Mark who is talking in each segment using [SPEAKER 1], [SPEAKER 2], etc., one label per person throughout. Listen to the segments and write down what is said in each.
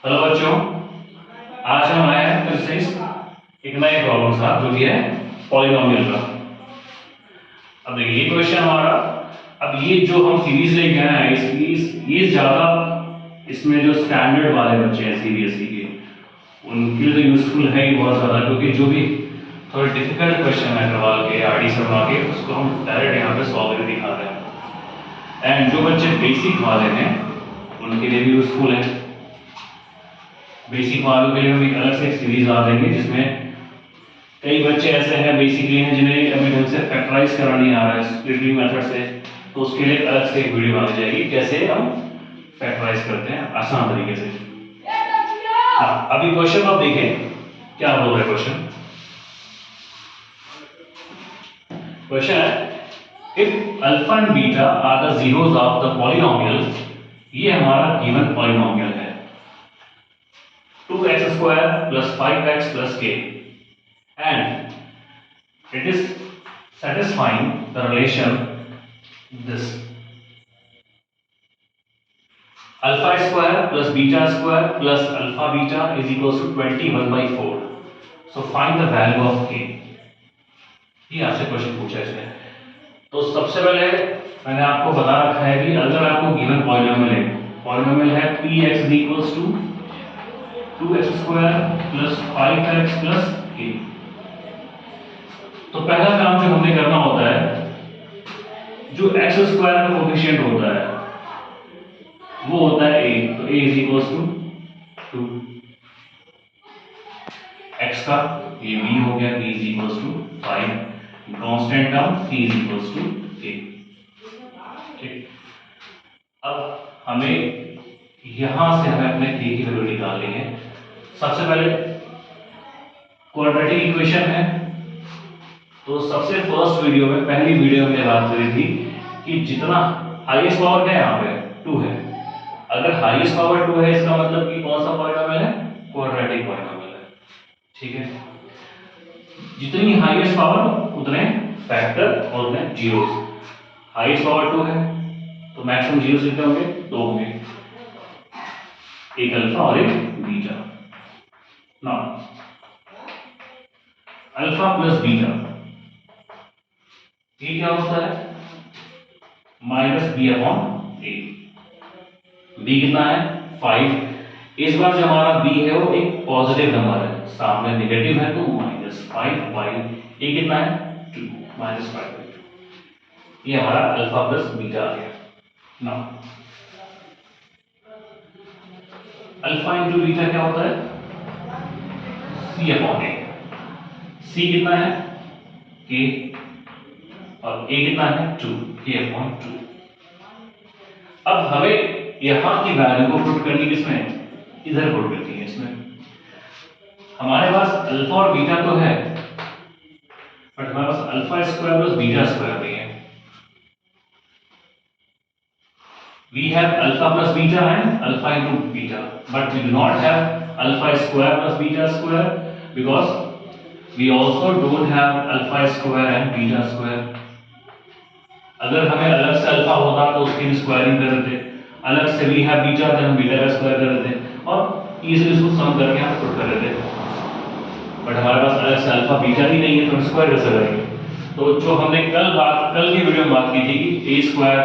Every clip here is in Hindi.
[SPEAKER 1] हेलो बच्चों, आज हम आए हैं फिर से एक नए प्रॉब्लम के साथ जो भी है पॉलिनोमियल का। अब देखिए ये क्वेश्चन हमारा, अब ये जो हम सीरीज लेके आए हैं इसकी ये ज्यादा इसमें जो स्टैंडर्ड वाले बच्चे हैं सीबीएसई के उनके लिए तो यूजफुल है ही बहुत ज्यादा, क्योंकि जो भी थोड़े डिफिकल्ट क्वेश्चन है करवा के आरडी शर्मा के उसको हम डायरेक्ट यहाँ पे सॉल्व करके दिखा रहे हैं। एंड जो बच्चे बेसिक वाले हैं उनके लिए भी यूजफुल है। बेसिक वालों के लिए हम एक अलग से सीरीज ला देंगे जिसमें कई बच्चे ऐसे हैं बेसिकली हैं जिन्हें अभी ढंग से फैक्टराइज करना नहीं आ रहा है स्प्लिटिंग मेथड से, तो उसके लिए अलग से एक वीडियो बनाई जाएगी कैसे हम फैक्टराइज करते हैं आसान तरीके से। हाँ, अभी क्वेश्चन आप देखें क्या बोल रहा है क्वेश्चन। क्वेश्चन है if alpha and beta are the zeros of the polynomial, ये हमारा गिवन पॉलिनोमियल है 2x square plus 5x plus k and it is satisfying the relation this alpha square plus beta square plus alpha beta is equals to 21/4. So find the value of k. ये आपसे क्वेश्चन पूछा है इसमें। तो सबसे पहले मैंने आपको बता रखा है कि अगर आपको गिवन पॉलिनोमियल है px is equals to 2x square plus 5x plus k। तो पहला काम जो हमने करना होता है जो x स्क्वायर का कोफिशिएंट होता है वो होता है a, तो a is equals to 2 x का ये b हो गया, b is equals to 5, constant term c is equals to k। ठीक, अब हमें यहां से हमें अपने k की वैल्यू निकालनी है। सबसे पहले क्वाड्रेटिक इक्वेशन है, तो सबसे फर्स्ट वीडियो में पहली वीडियो में बात करी थी कि जितना हाईएस्ट पावर है यहाँ पे 2 है, अगर हाईएस्ट पावर 2 है इसका मतलब कि कौन सा पॉलिनोमियल है, क्वाड्रेटिक पॉलिनोमियल है। ठीक है, जितनी हाईएस्ट पावर उतने फैक्टर और उतने जीरोस। हाईएस्ट पावर 2 है तो मैक्सिमम जीरोस कितने होंगे, 2 होंगे, एक अल्फा और एक beta. Now alpha plus beta ये क्या होता है, माइनस बी अपॉन ए। बी कितना है 5। इस बार जो हमारा बी है वो एक पॉजिटिव नंबर है, सामने नेगेटिव है तो -5 बाई ए कितना है 2, -5/2। ये हमारा अल्फा प्लस बीटा आ गया। नाउ अल्फा इंटू बीटा क्या होता है, सी अपॉन ए। सी कितना है के और ए कितना है 2, के अपॉन 2। अब हमें यहां की वैल्यू को पुट करनी किसमें, इधर पुट करनी है इसमें। हमारे पास अल्फा और बीटा तो है बट हमारे पास alpha square plus beta square नहीं है। We have alpha plus beta and alpha into beta, but we do not have alpha square plus beta square because we also don't have alpha square and beta square. अगर हमें अलग से अल्फा होता तो उसकी भी स्क्वायरिंग कर देते, अलग से we have beta तो हम बीटा का स्क्वायर कर देते और इजीली इसको सम करके हम पुट कर देते। बट हमारे पास अलग से अल्फा बीटा ही नहीं है तो हम स्क्वायर कैसे करेंगे। तो जो हमने कल की वीडियो में बात की थी कि a square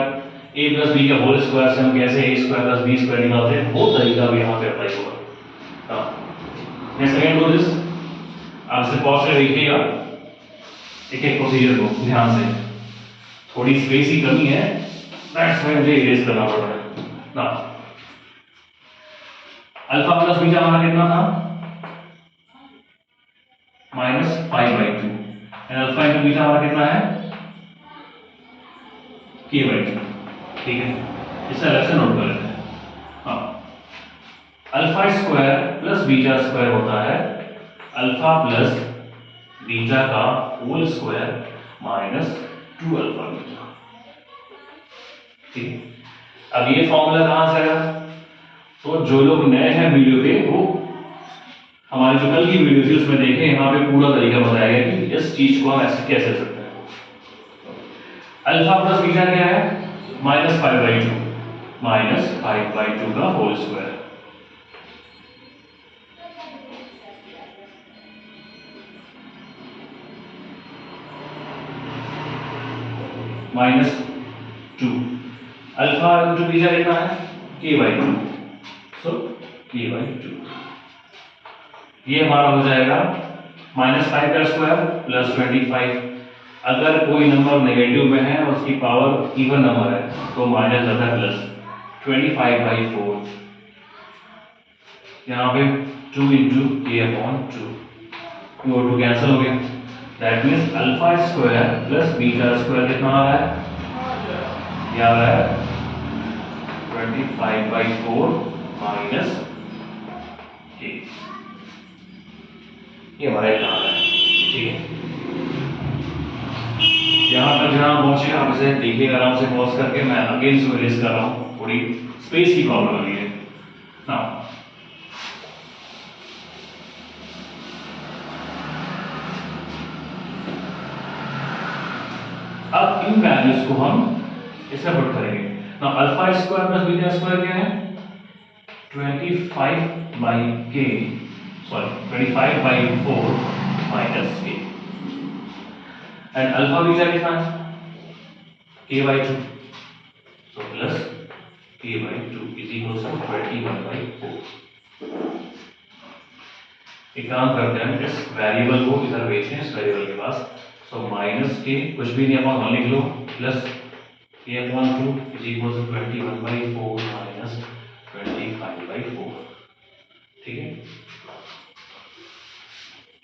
[SPEAKER 1] a plus b का होल स्क्वायर से हम कैसे a square plus b square निकालते हैं, वो तरीका भी यहाँ पे अप्लाई होगा। नेक्स्ट सेकंड डू दिस, आप इसे पॉज करके देखिएगा एक एक प्रोसीजर को ध्यान से। थोड़ी स्पेस की कमी है, दैट्स व्हाई मुझे इरेज करना पड़ रहा है ना। अल्फा प्लस बीटा हमारा कितना था -5/2 एंड अल्फा इंटू बीटा हमारा कितना है k/2। ठीक है, इसे अलग से नोट कर लेते हैं। हाँ, alpha square plus beta square होता है अल्फा प्लस बीटा का whole square minus 2 alpha beta. ठीक, अब ये फॉर्मूला कहां से आया, तो जो लोग नए हैं वीडियो पे वो हमारी जो कल की वीडियो थी उसमें देखें, यहाँ पे पूरा तरीका बताया गया कि इस चीज को हम ऐसे कैसे कर सकते हैं। अल्फा प्लस बीटा क्या है -5/2 का whole square -2 alpha into beta कितना है k/2 सो k/2 ये हमारा हो जाएगा -5 का स्क्वायर प्लस 25 अगर कोई नंबर नेगेटिव में है और उसकी पावर इवन नंबर है तो माइनस जाता है प्लस 25/4 यहाँ पे 2 इंटू k/2 2 और 2 कैंसिल हो गया that means alpha square plus beta square कितना आ रहा है ये आ रहा है 25/4 माइनस k ये हमारा इक्वेशन है ठीक है यहाँ तक जहाँ पहुंचे आप इसे देखिएगा आराम से पॉज करके मैं अगेन इसको इरेज कर रहा हूँ थोड़ी स्पेस की प्रॉब्लम आ रही है नाउ अब इन वैल्यूज को हम इसमें पुट करेंगे now alpha square plus beta square क्या है 25/4 minus k and alpha beta कितना है k/2 so plus k/2 is equals to 21/4 एक काम करते हैं इस वेरिएबल को इधर भेजते हैं इस वेरिएबल के पास so माइनस k कुछ भी नहीं अपन 1 लिख लो plus k/2 is equals to 21/4 minus 25/4 ठीक है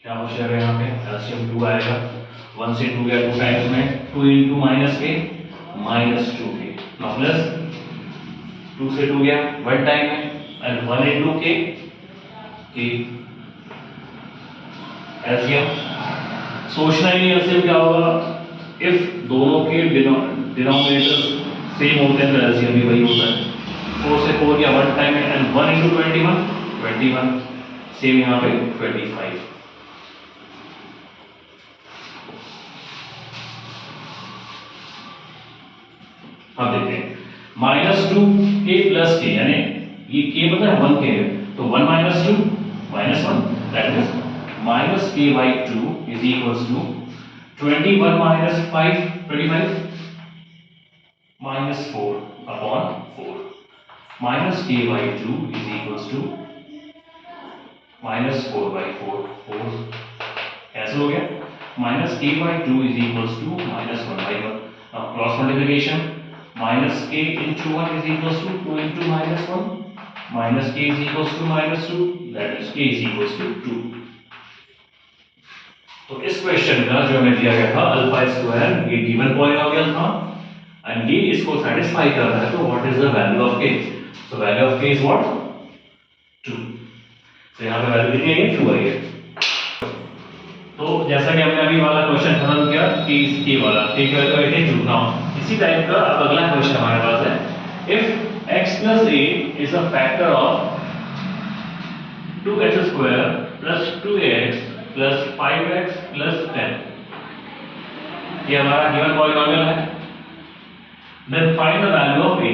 [SPEAKER 1] क्या हो जाएगा यहाँ पे एलसीएम 2 आएगा 1 से 2 गया 2 टाइम्स में 2 इंटू माइनस के -2k नाउ प्लस 2 से 2 गया 1 टाइम में एंड 1 इंटू k एलसीएम सोचना ही नहीं एलसीएम क्या होगा इफ दोनों के डिनोमिनेटर सेम होते हैं तो एलसीएम भी वही होता है 4 से 4 गया 1 टाइम में एंड 1 इंटू 21 सेम यहाँ पे 25 अब देखते हैं -2k प्लस k यानी ये k पता है 1k है तो 1 - 2 -1 that is -k/2 is equals to 21 - 5 25 -4 अपॉन 4 -k/2 is equals to -4/4 4 cancel हो गया -k/2 इज इक्वल्स टू -1/1 अब cross multiplication minus k into 1 is equals to 2 into -1 minus k is equals to -2 that is k is equals to 2 तो इस क्वेश्चन का जो हमें दिया गया था अल्फा स्क्वायर ये गिवन पॉलिनोमियल था एंड ये इसको सेटिस्फाई कर रहा है तो what is the value of k so value of k is what 2 तो यहां पे वैल्यू कितनी आई है 2 आई है तो जैसा कि हमने अभी वाला क्वेश्चन खत्म किया कि इसके वाला ठीक है तो इट इज 2 नाउ इसी टाइप का अब अगला क्वेश्चन हमारे पास है if x plus a is a factor of 2x square plus 2x plus 5x plus 10 ये हमारा गिवन पॉलिनोमियल है then find the value of a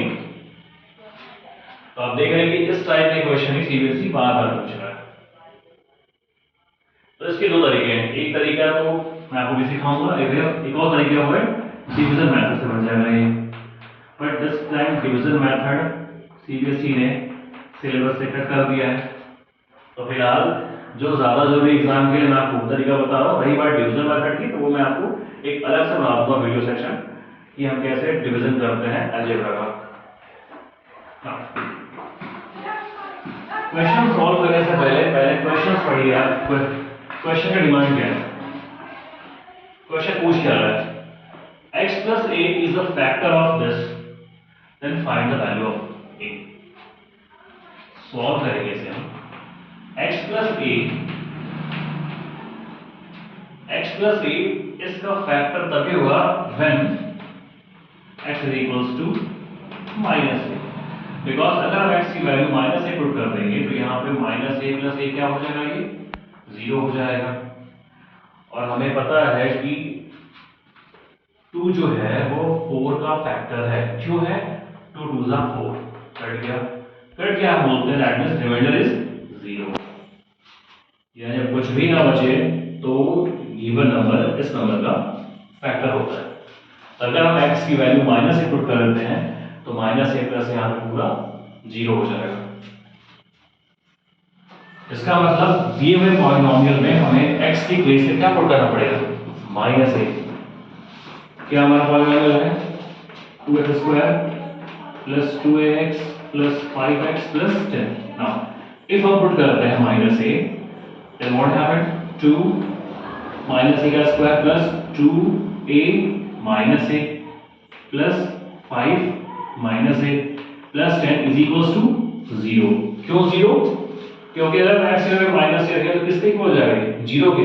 [SPEAKER 1] तो आप देख रहे हैं कि इस टाइप के क्वेश्चन ही सीबीएसई बार-बार पूछ रहा है तो इसके दो तरीके हैं एक तरीका तो मैं आपको भी सिखाऊंगा एक और तरीका है डिवीजन मेथड से बन जाएगा ये but this time division method CBSE ने सिलेबस से कट कर दिया है तो फिलहाल जो ज़्यादा जरूरी एग्जाम के लिए मैं आपको तरीका बता रहा हूँ रही बात डिवीजन मेथड की तो वो मैं आपको एक अलग से बना दूंगा वीडियो सेक्शन कि हम कैसे डिवीजन करते हैं अलजेब्रा का क्वेश्चन सॉल्व करने से पहले क्वेश्चन पढ़िए आप क्वेश्चन का डिमांड क्या है क्वेश्चन पूछ क्या रहा है x plus a is a factor of this then find the value of a solve करेंगे इसे हम x plus a इसका फैक्टर तभी होगा when x is equals to -a because अगर हम x की वैल्यू -a पुट कर देंगे तो यहाँ पे -a plus a क्या हो जाएगा ये 0 हो जाएगा और हमें पता है कि 2 जो है वो 4 का फैक्टर है क्यों है 2 2 जा 4 कट गया हम बोलते हैं दैट मींस रिमाइंडर इज 0 यानी जब कुछ भी ना बचे तो गिवन नंबर इस नंबर का फैक्टर होता है अगर हम x की वैल्यू माइनस ए पुट कर देते हैं तो माइनस ए प्लस यहाँ पे पूरा 0 हो जाएगा। इसका मतलब दिए हुए पॉलिनोमियल में हमें x की प्लेस पे क्या पुट करना पड़ेगा, माइनस ए। क्या हमारा पॉलिनोमियल है 2x square plus 2ax plus 5x plus 10। Now if हम पुट करते हैं minus A, then what happened, 2 minus A का square plus 2a minus A plus 5 minus A plus 10 is equals to 0। क्यों 0? क्योंकि अगर x की वैल्यू माइनस ए रखे तो किसके इक्वल हो जाएगा, 0 के।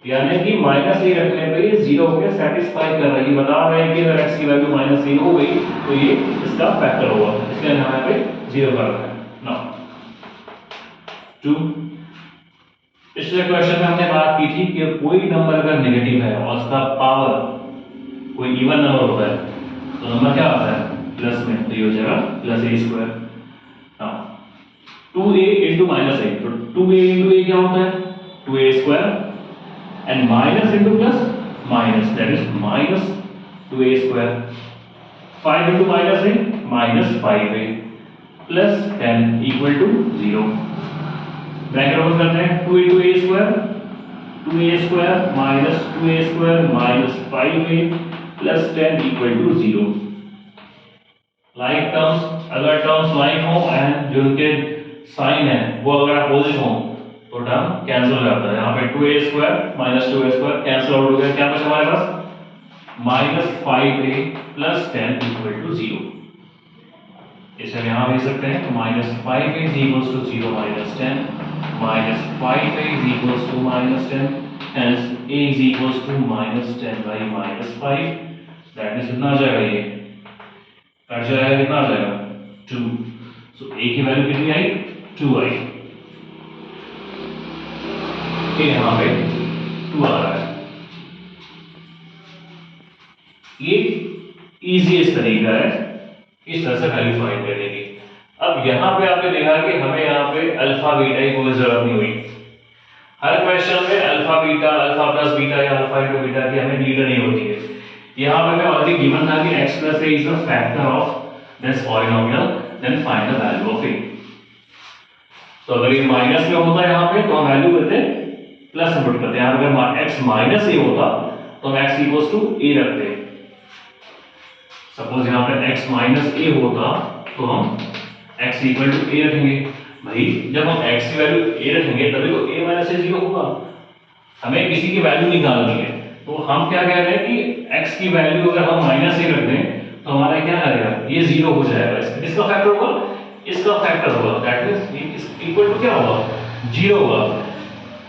[SPEAKER 1] यानी कि माइनस ए रखने पे ये 0 के सेटिस्फाई कर रही है, बता रहे हैं कि अगर x की वैल्यू माइनस ए हो गई तो ये इसका फैक्टर होगा, इसलिए यहाँ पे 0 कर रखा है। नाउ 2, पिछले क्वेश्चन में हमने बात की थी कि कोई नंबर अगर नेगेटिव है और उसका पावर कोई इवन नंबर होता है तो नंबर क्या आता है, प्लस में, तो ये हो जाएगा plus A square. Now 2a into minus A, तो 2a into a क्या होता है, 2a square and minus into plus minus, that is minus 2a square। 5 into minus a minus 5a plus 10 equal to 0। Bracket open करते हैं, 2 into a square, 2a square minus 2a square minus 5a plus 10 equal to 0। Like terms, अगर टर्म्स लाइक हो एंड जो उनके साइन है वो अगर अपोजिट हो तो टर्म कैंसिल हो जाता है। यहाँ पे 2a square minus 2a square cancel out हो गया, क्या बचा हमारे पास, minus 5a plus 10 equal to 0। इसे हम यहाँ भेज सकते हैं, तो minus 5a is equals to 0 minus 10, minus 5a is equals to minus 10, hence a is equals to minus 10 by minus 5। That means कितना आ जाएगा, ये कट जाएगा, कितना आ जाएगा 2। सो a की वैल्यू कितनी आई, 2 आई, यहाँ पे 2 आ रहा है। ये इजीएस्ट तरीका है इस तरह से वैल्यू फाइंड करने की। अब यहाँ पे आपने देखा कि हमें यहाँ पे अल्फा बीटा की कोई जरूरत नहीं हुई। हर क्वेश्चन में alpha beta, alpha plus beta या अल्फा इनटू बीटा की हमें नीड नहीं होती है। यहाँ पे मैं ऑलरेडी गिवन था कि x plus a is a factor of this polynomial, then find the value of a। तो अगर ये माइनस में होता है यहाँ पे तो हम वैल्यू करते हैं प्लस में पुट करते हैं। अगर x माइनस a होता तो हम x इक्वल्स टू a रखते हैं। सपोज यहाँ पे x माइनस a होता तो हम x इक्वल टू a रखेंगे। भाई जब हम x की वैल्यू a रखेंगे तभी तो a माइनस a 0 होगा। हमें किसी की वैल्यू निकालनी है तो हम क्या कह रहे हैं कि x की वैल्यू अगर हम माइनस a रख दें तो हमारा क्या करेगा, ये 0 हो जाएगा। इसका फैक्टर होगा, इसका फैक्टर होगा, दैट मींस इक्वल टू क्या होगा, 0 होगा।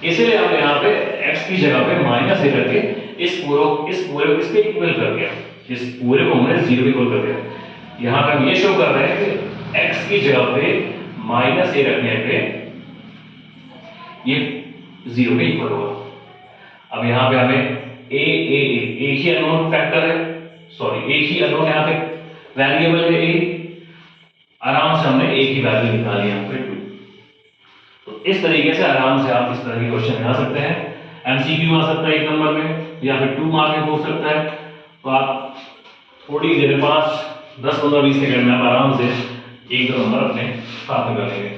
[SPEAKER 1] इसलिए हमने यहाँ पे x की जगह पे माइनस ए करके इस पूरे को इसके इक्वल कर दिया, इस पूरे को हमने 0 के इक्वल कर दिया। यहाँ पे हम ये शो कर रहे हैं कि x की जगह पे माइनस ए रखने पे ये 0 के इक्वल होगा। अब यहाँ पे हमें एक ही अननोन फैक्टर है, सॉरी एक ही अननोन यहाँ पे वेरिएबल है a, आराम से हमने एक ही वैल्यू निकाली यहाँ पे 2। तो इस तरीके से आराम से आप इस तरह के क्वेश्चन बना सकते हैं। एमसीक्यू आ सकता है 1 नंबर में या फिर 2 मार्क में हो सकता है। तो आप थोड़ी देर 5, 10, 15, 20 सेकंड में आप आराम से 1-2 नंबर अपने हाथ में कर लेंगे।